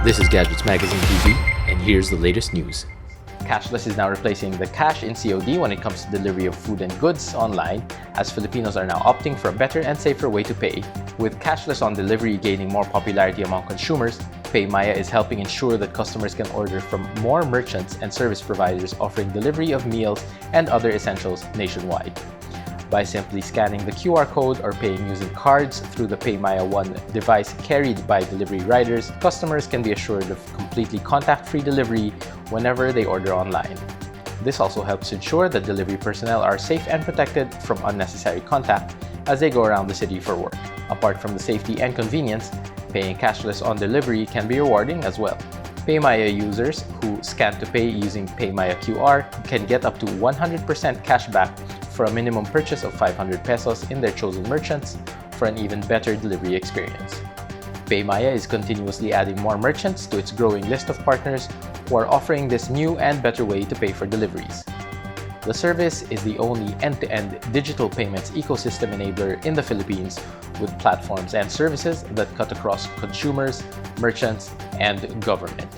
This is Gadgets Magazine TV, and here's the latest news. Cashless is now replacing the cash in COD when it comes to delivery of food and goods online, as Filipinos are now opting for a better and safer way to pay. With cashless on delivery gaining more popularity among consumers, PayMaya is helping ensure that customers can order from more merchants and service providers offering delivery of meals and other essentials nationwide. By simply scanning the QR code or paying using cards through the PayMaya One device carried by delivery riders, customers can be assured of completely contact-free delivery whenever they order online. This also helps ensure that delivery personnel are safe and protected from unnecessary contact as they go around the city for work. Apart from the safety and convenience, paying cashless on delivery can be rewarding as well. PayMaya users who scan to pay using PayMaya QR can get up to 100% cash back for a minimum purchase of 500 pesos in their chosen merchants for an even better delivery experience. PayMaya is continuously adding more merchants to its growing list of partners who are offering this new and better way to pay for deliveries. The service is the only end-to-end digital payments ecosystem enabler in the Philippines, with platforms and services that cut across consumers, merchants, and government.